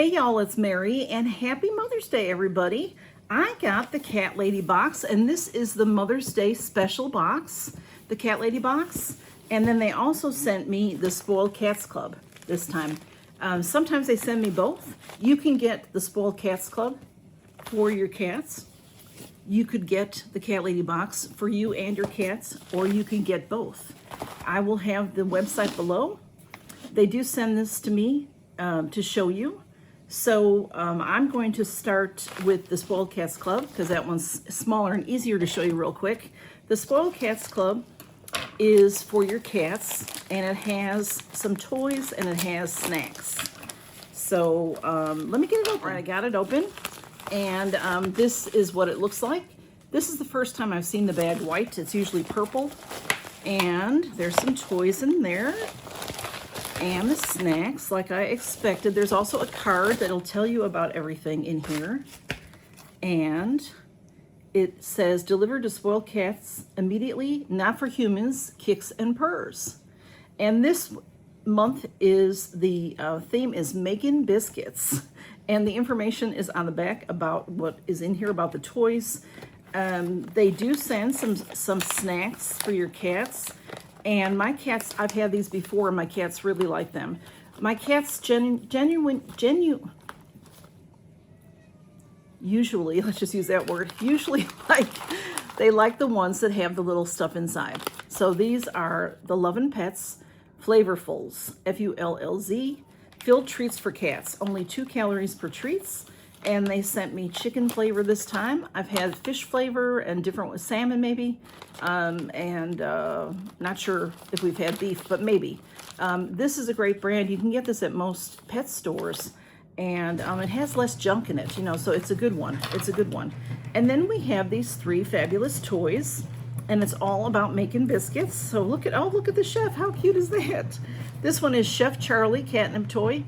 Hey y'all, it's Mary and happy Mother's Day everybody. I got the Cat Lady box and this is the Mother's Day special box, the Cat Lady box. And then they also sent me the Spoiled Cats Club this time. Sometimes they send me both. You can get the Spoiled Cats Club for your cats. You could get the Cat Lady box for you and your cats, or you can get both. I will have the website below. They do send this to me to show you. So I'm going to start with the Spoiled Cats Club because that one's smaller and easier to show you real quick. The Spoiled Cats Club is for your cats and it has some toys and it has snacks. So let me get it open. All right, I got it open and this is what it looks like. This is the first time I've seen the bag white. It's usually purple and there's some toys in there. And the snacks, like I expected. There's also a card that'll tell you about everything in here. And it says, delivered to spoiled cats immediately, not for humans, kicks and purrs. And this month is, the theme is making biscuits. And the information is on the back about what is in here about the toys. They do send some snacks for your cats. And my cats, I've had these before, and my cats really like them. My cats usually, let's just use that word, usually they like the ones that have the little stuff inside. So these are the Lovin' Pets Flavorfuls, F-U-L-L-Z, filled treats for cats, only 2 calories per treats. And they sent me chicken flavor this time. I've had fish flavor and different with salmon maybe. Not sure if we've had beef, but maybe. This is a great brand. You can get this at most pet stores. And it has less junk in it, you know, so it's a good one. It's a good one. And then we have these 3 fabulous toys. And it's all about making biscuits. So look at the chef. How cute is that? This one is Chef Charlie catnip toy.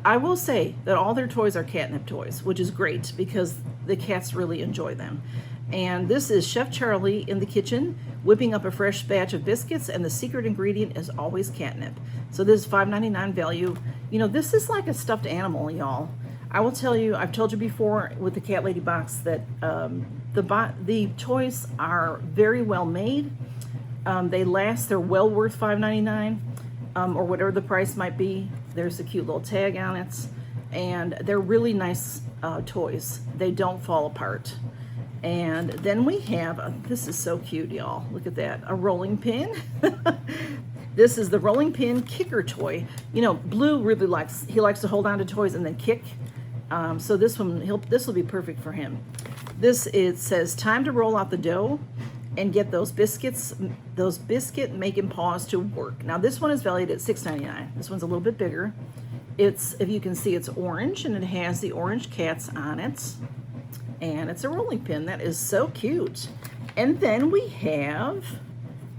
I will say that all their toys are catnip toys, which is great because the cats really enjoy them. And this is Chef Charlie in the kitchen, whipping up a fresh batch of biscuits, and the secret ingredient is always catnip. So this is $5.99 value. You know, this is like a stuffed animal, y'all. I will tell you, I've told you before with the Cat Lady box that the toys are very well made. They last, they're well worth $5.99 or whatever the price might be. There's a cute little tag on it, and they're really nice toys. They don't fall apart. And then we have, this is so cute, y'all. Look at that, a rolling pin. This is the rolling pin kicker toy. You know, Blue really likes to hold on to toys and then kick. So this will be perfect for him. It says, time to roll out the dough and get those biscuit making paws to work. Now this one is valued at $6.99. This one's a little bit bigger. It's, if you can see, it's orange and it has the orange cats on it. And it's a rolling pin. That is so cute. And then we have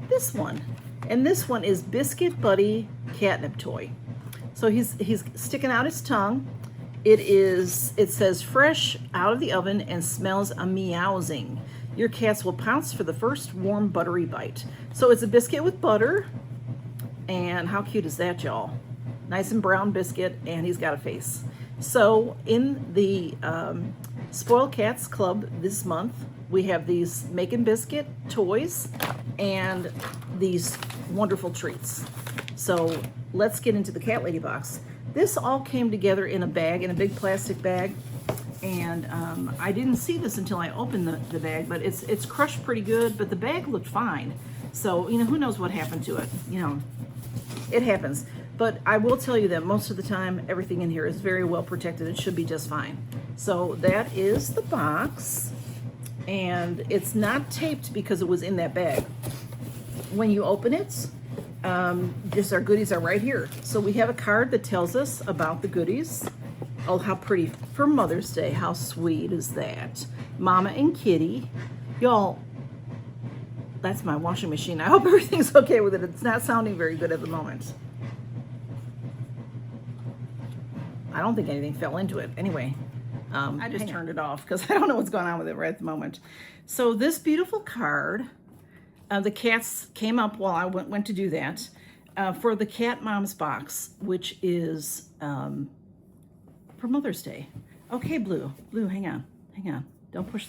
this one. And this one is Biscuit Buddy catnip toy. So he's sticking out his tongue. It says fresh out of the oven and smells a meowsing. Your cats will pounce for the first warm buttery bite. So it's a biscuit with butter. And how cute is that, y'all? Nice and brown biscuit, and he's got a face. So in the Spoiled Cats Club this month, we have these making biscuit toys and these wonderful treats. So let's get into the Cat Lady box. This all came together in a bag, in a big plastic bag. And I didn't see this until I opened the bag, but it's crushed pretty good, but the bag looked fine. So, you know, who knows what happened to it? You know, it happens. But I will tell you that most of the time, everything in here is very well protected. It should be just fine. So that is the box. And it's not taped because it was in that bag. When you open it, just our goodies are right here. So we have a card that tells us about the goodies. Oh, how pretty for Mother's Day. How sweet is that? Mama and Kitty. Y'all, that's my washing machine. I hope everything's okay with it. It's not sounding very good at the moment. I don't think anything fell into it. Anyway, I just turned it off because I don't know what's going on with it right at the moment. So this beautiful card, the cats came up while I went to do that. for the Cat Moms box, which is for Mother's Day. Okay, Blue, hang on. Don't push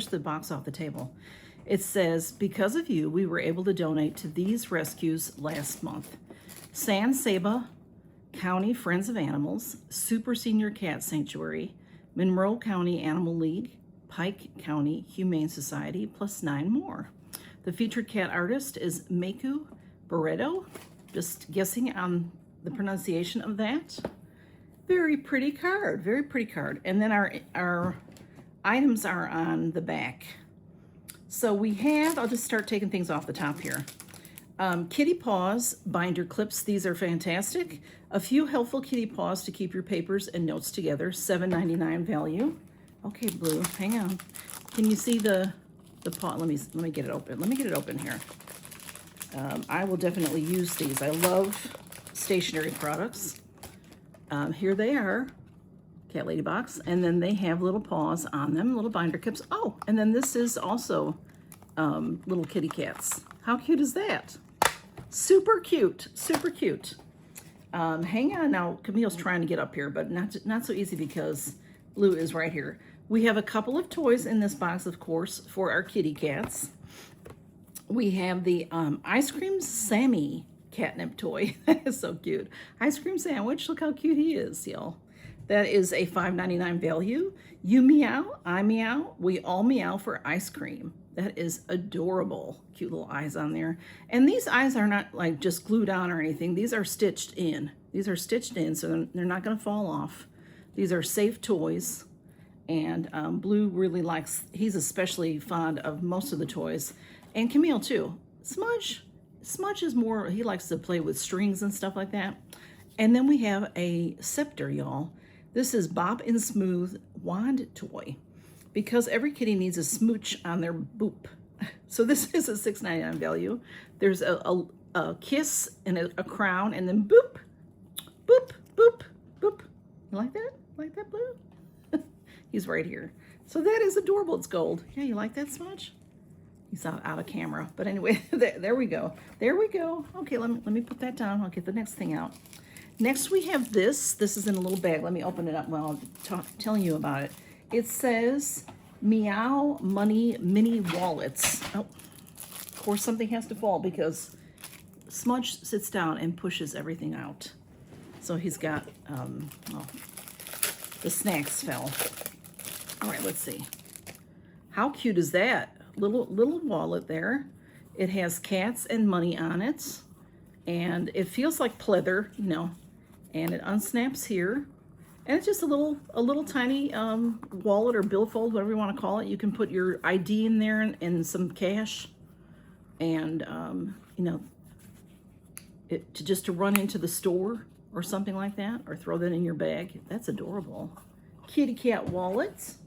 the box off the table. It says, because of you, we were able to donate to these rescues last month. San Saba County Friends of Animals, Super Senior Cat Sanctuary, Monroe County Animal League, Pike County Humane Society, plus 9 more. The featured cat artist is Meku Barreto. Just guessing on the pronunciation of that. Very pretty card, very pretty card. And then our items are on the back. So we have, I'll just start taking things off the top here. Kitty Paws binder clips. These are fantastic. A few helpful kitty paws to keep your papers and notes together. $7.99 value. Okay, Blue, hang on. Can you see the paw? Let me get it open. Let me get it open here. I will definitely use these. I love stationery products. Here they are, CatLadyBox, and then they have little paws on them, little binder clips. Oh, and then this is also little kitty cats. How cute is that? Super cute, super cute. Hang on now, Camille's trying to get up here, but not so easy because Blue is right here. We have a couple of toys in this box, of course, for our kitty cats. We have the Ice Cream Sammy catnip toy. That is so cute. Ice cream sandwich. Look how cute he is, y'all. That is a $5.99 value. You meow, I meow, we all meow for ice cream. That is adorable. Cute little eyes on there. And these eyes are not like just glued on or anything. These are stitched in. These are stitched in, so they're not going to fall off. These are safe toys. And Blue really likes, he's especially fond of most of the toys. And Camille too. Smudge is more, he likes to play with strings and stuff like that. And then we have a scepter, y'all. This is Bop and Smooth wand toy, because every kitty needs a smooch on their boop. So this is a $6.99 value. There's a kiss and a crown, and then boop, boop, boop, boop. You like that? Like that, Blue? He's right here. So that is adorable. It's gold. Yeah, you like that, Smudge? He's out of camera. But anyway, there we go. There we go. Okay, let me put that down. I'll get the next thing out. Next we have this. This is in a little bag. Let me open it up while I'm telling you about it. It says Meow Money Mini Wallets. Oh, of course something has to fall because Smudge sits down and pushes everything out. So he's got, the snacks fell. All right, let's see. How cute is that? Little wallet there. It has cats and money on it, and it feels like pleather, you know. And it unsnaps here, and it's just a little tiny wallet or billfold, whatever you want to call it. You can put your ID in there and some cash, and you know, just to run into the store or something like that, or throw that in your bag. That's adorable. Kitty cat wallets.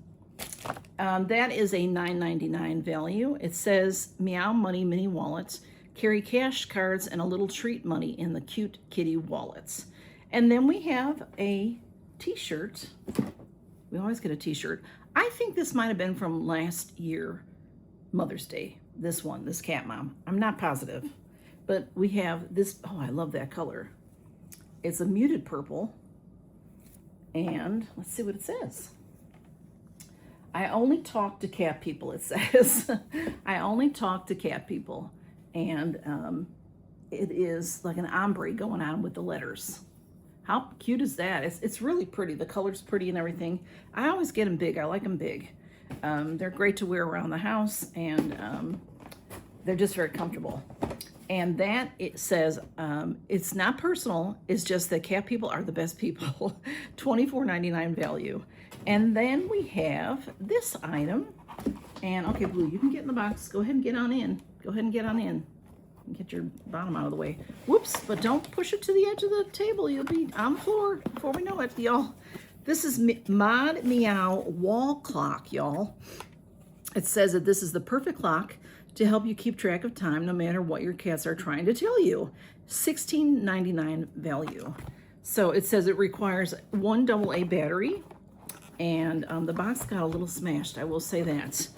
That is a $9.99 value. It says Meow Money Mini Wallets. Carry cash, cards, and a little treat money in the cute kitty wallets. And then we have a t-shirt. We always get a t-shirt. I think this might have been from last year, Mother's Day. This one, this cat mom. I'm not positive. But we have this, oh, I love that color. It's a muted purple. And let's see what it says. I only talk to cat people, it says. I only talk to cat people. And it is like an ombre going on with the letters. How cute is that? It's really pretty. The color's pretty and everything. I always get them big. I like them big. They're great to wear around the house, and they're just very comfortable. And that, it says, it's not personal. It's just that cat people are the best people. $24.99 value. And then we have this item. And okay, Blue, you can get in the box. Go ahead and get on in. Go ahead and get on in. Get your bottom out of the way. Whoops, but don't push it to the edge of the table. You'll be on the floor before we know it, y'all. This is Mod Meow Wall Clock, y'all. It says that this is the perfect clock to help you keep track of time no matter what your cats are trying to tell you. $16.99 value. So it says it requires one AA battery, and the box got a little smashed, I will say that.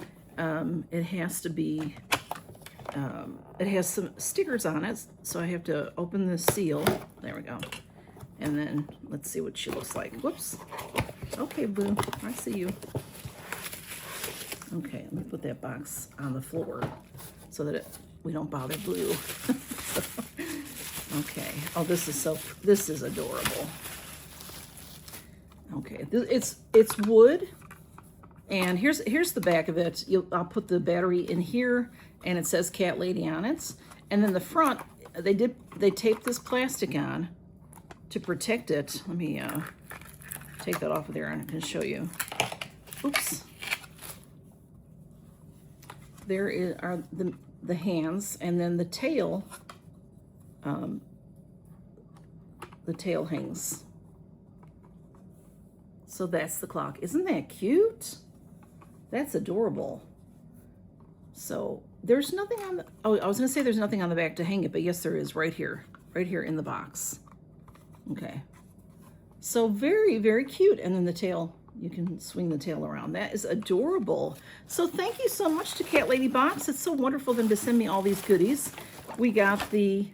It has to be, it has some stickers on it, so I have to open the seal. There we go. And then let's see what she looks like. Whoops. Okay, Boo, I see you. Okay, let me put that box on the floor so that we don't bother Blue. Okay. Oh, this is adorable. Okay, it's wood, and here's the back of it. I'll put the battery in here, and it says Cat Lady on it. And then the front, they taped this plastic on to protect it. Let me take that off of there and I can show you. Oops. There are the hands, and then the tail. The tail hangs. So that's the clock. Isn't that cute? That's adorable. So there's nothing on the, oh, I was gonna say there's nothing on the back to hang it, but yes, there is right here in the box. Okay. So very, very cute. And then the tail, you can swing the tail around. That is adorable. So thank you so much to CatLadyBox. It's so wonderful of them to send me all these goodies. We got the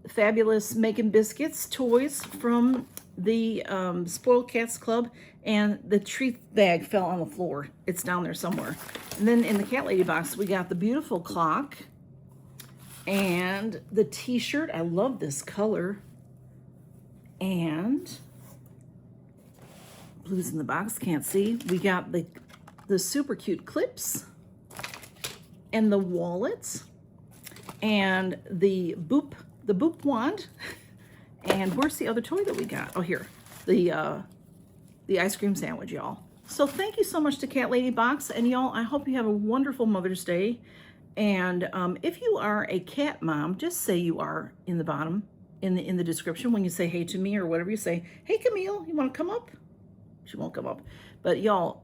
fabulous Making Biscuits toys from the Spoiled Cats Club, and the treat bag fell on the floor. It's down there somewhere. And then in the CatLadyBox, we got the beautiful clock and the t-shirt. I love this color. And Blue's in the box, can't see. We got the super cute clips and the wallet and the boop wand. And where's the other toy that we got? Oh, here, the ice cream sandwich, y'all. So thank you so much to CatLadyBox, and y'all, I hope you have a wonderful Mother's Day. And if you are a cat mom, just say you are in the bottom, in the description when you say hey to me or whatever you say. Hey, Camille, you want to come up? She won't come up. But y'all,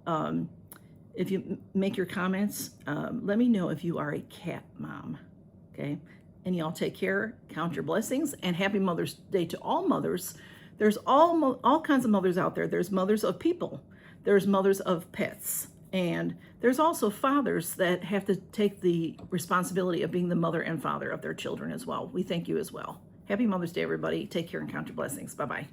if you make your comments, let me know if you are a cat mom, okay? And y'all take care, count your blessings, and happy Mother's Day to all mothers. There's all kinds of mothers out there. There's mothers of people. There's mothers of pets. And there's also fathers that have to take the responsibility of being the mother and father of their children as well. We thank you as well. Happy Mother's Day, everybody. Take care and count your blessings. Bye-bye.